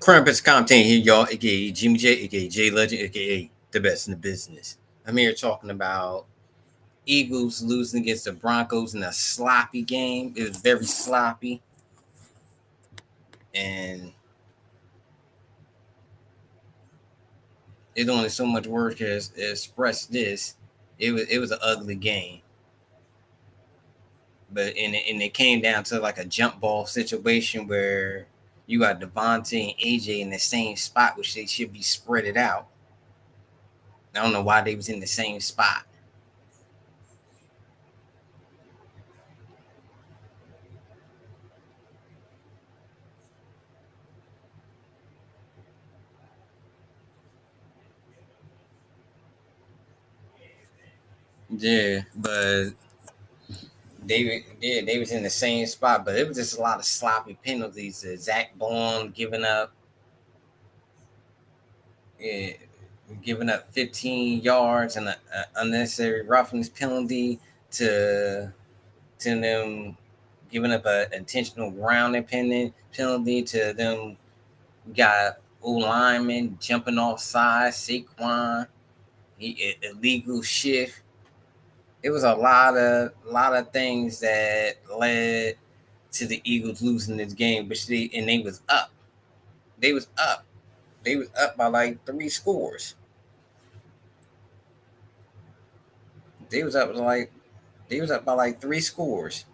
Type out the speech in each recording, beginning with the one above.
Krampus content here, y'all, aka Jimmy J, aka J Legend, aka the best in the business. I'm here talking about Eagles losing against the Broncos in a sloppy game. It was very sloppy, and it's only so much word can express this. It was an ugly game, but it came down to like a jump ball situation where you got Devontae and AJ in the same spot, which they should be spread it out. I don't know why they was in the same spot. Yeah, but they was in the same spot, but it was just a lot of sloppy penalties. Zach Bond yeah, giving up 15 yards and a unnecessary roughness penalty to them giving up an intentional grounding penalty to them. Got O lineman jumping off sides, Saquon, illegal shift. It was a lot of things that led to the Eagles losing this game, but they was up. They was up. They was up by like three scores. They was up like they was up by like three scores.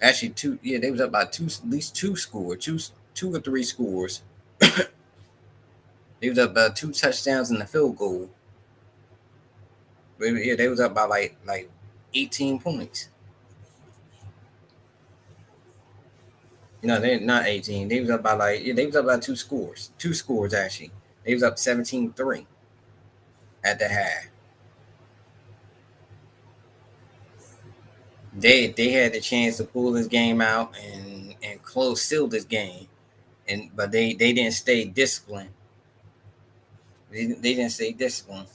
Actually, two. Yeah, they was up by two, at least two scores, two or three scores. They was up by two touchdowns and the field goal. But yeah, they was up by like 18 points. No, they're not 18. They was up by they was up by two scores. Two scores actually. They was up 17-3 at the half. They had the chance to pull this game out and close seal this game, but they didn't stay disciplined. They didn't stay disciplined.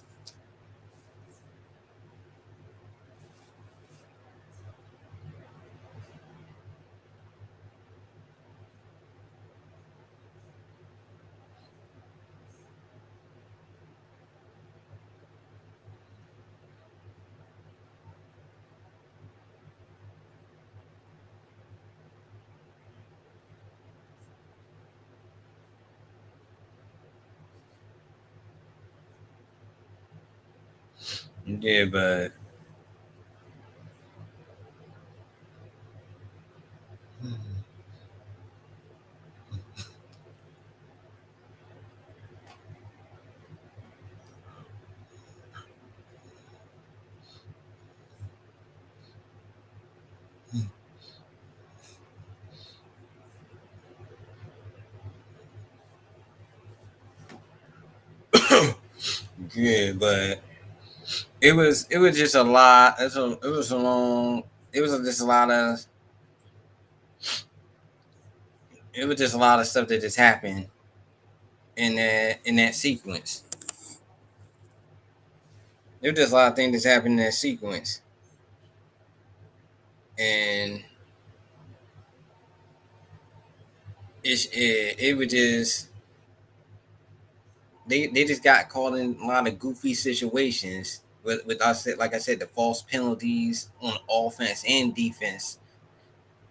Yeah, but yeah, but it was just a lot. It was a long. It was just a lot of. It was just a lot of stuff that just happened in that sequence. There was just a lot of things that happened in that sequence, and it was just they just got caught in a lot of goofy situations with us. Like I said, the false penalties on offense and defense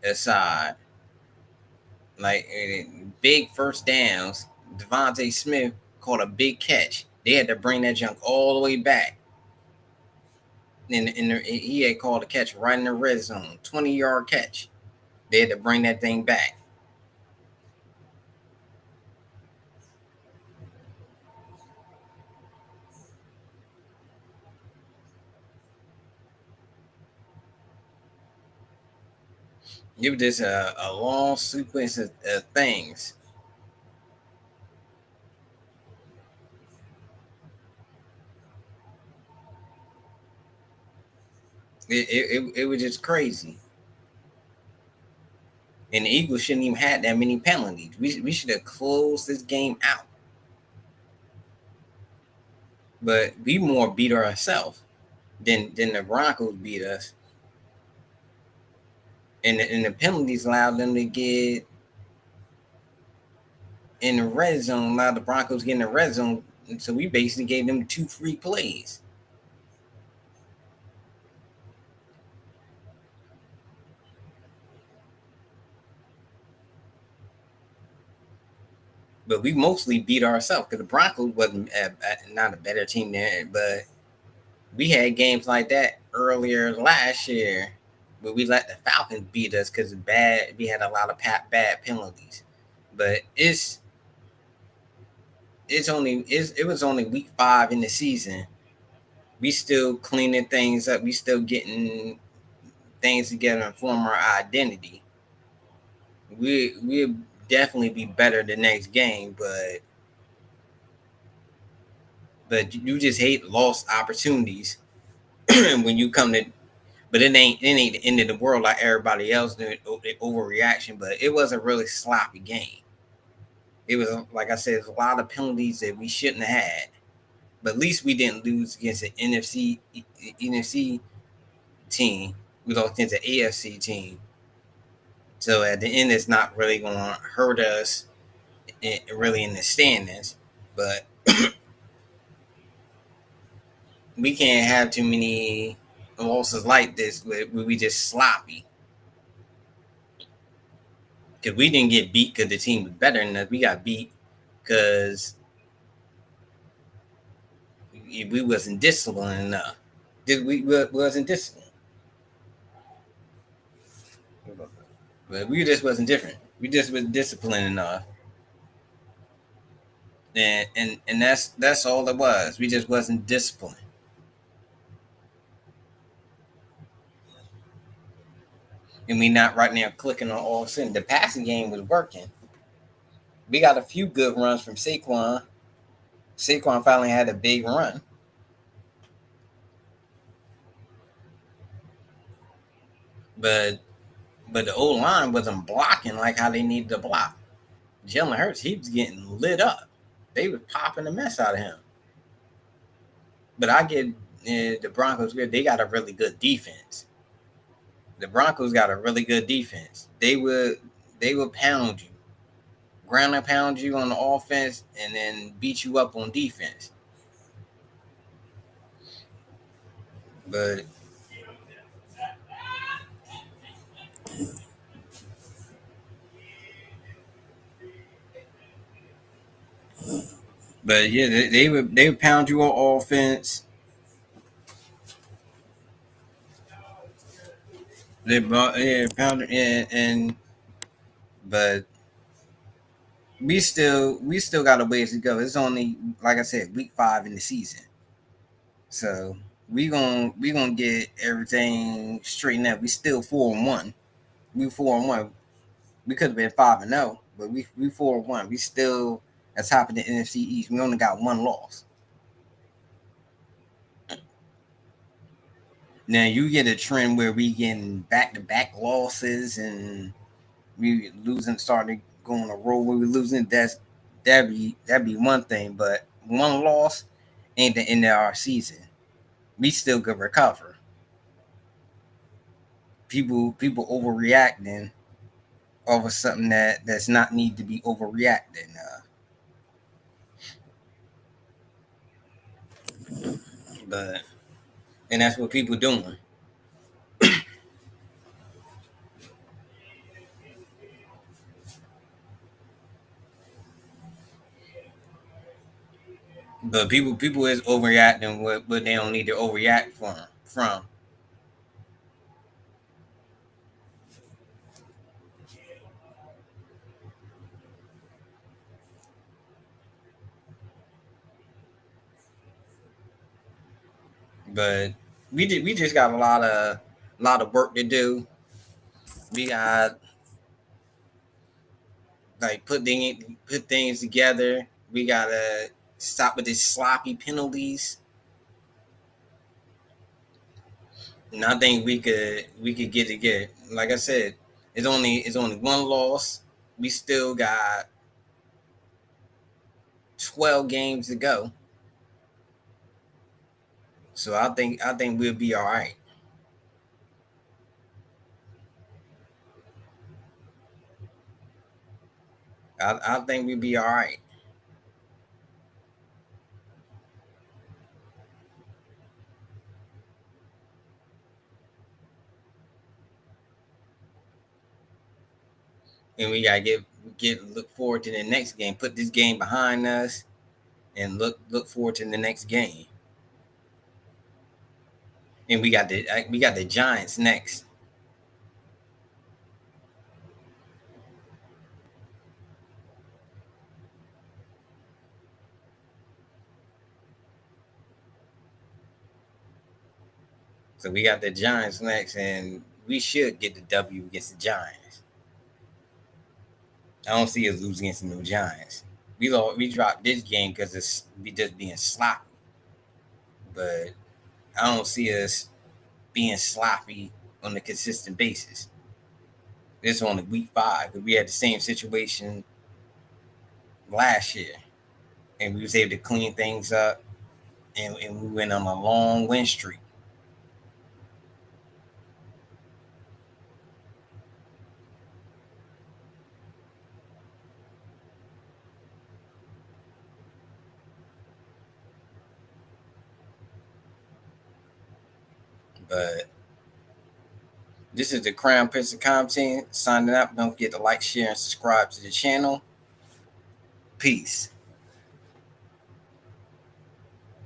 aside, like big first downs. Devontae Smith caught a big catch. They had to bring that junk all the way back. And he had called a catch right in the red zone, 20-yard catch. They had to bring that thing back. It was just a long sequence of things. It was just crazy. And the Eagles shouldn't even had that many penalties. We should have closed this game out. But we more beat ourselves than the Broncos beat us. And the penalties allowed them to get in the red zone. A lot of the Broncos get in the red zone, and so we basically gave them 2 free plays. But we mostly beat ourselves because the Broncos wasn't not a better team there, but we had games like that earlier last year, but we let the Falcons beat us because bad. We had a lot of bad penalties, but it was only week 5 in the season. We still cleaning things up. We still getting things together and form our identity. We'll definitely be better the next game, but you just hate lost opportunities when you come to. But it ain't the end of the world like everybody else doing overreaction. But it was a really sloppy game. It was like I said, there's a lot of penalties that we shouldn't have had. But at least we didn't lose against an NFC team. We lost against an AFC team. So at the end, it's not really going to hurt us really in the standings. But we can't have too many losses like this where we just sloppy. Because we didn't get beat because the team was better than us. We got beat because we wasn't disciplined enough. We wasn't disciplined. But we just wasn't different. We just was disciplined enough. And that's all it was. We just wasn't disciplined. And we not right now clicking on all of a sudden. The passing game was working. We got a few good runs from Saquon. Saquon finally had a big run. But the old line wasn't blocking like how they needed to block. Jalen Hurts, he was getting lit up. They was popping the mess out of him. But I get the Broncos good. They got a really good defense. The Broncos got a really good defense. They would pound you, ground and pound you on the offense, and then beat you up on defense. But yeah, they would pound you on offense. They pound and but we still got a ways to go. It's only like I said, week 5 in the season. So we gonna get everything straightened out. We still 4-1. We 4-1. We could have been 5-0, but we 4-1. We still at top of the NFC East. We only got one loss. Now you get a trend where we getting back to back losses and we losing, starting going a roll where we losing. That'd be one thing, but one loss ain't the end of our season. We still could recover. People overreacting over something that's not need to be overreacting. But and that's what people doing. But people is overreacting what they don't need to overreact from. But we just got a lot of work to do. We got like put things together. We gotta stop with these sloppy penalties. And I think we could get it good. Like I said, it's only one loss. We still got 12 games to go. So I think we'll be all right. I think we'd be all right. And we gotta get look forward to the next game. Put this game behind us and look forward to the next game. And we got the Giants next. So we got the Giants next, and we should get the W against the Giants. I don't see us losing against the New Giants. We dropped this game because it's we just being sloppy, but I don't see us being sloppy on a consistent basis. This is only week 5, but we had the same situation last year, and we was able to clean things up, and we went on a long win streak. But this is the Crown Prince of Compton signing up. Don't forget to like, share, and subscribe to the channel. Peace.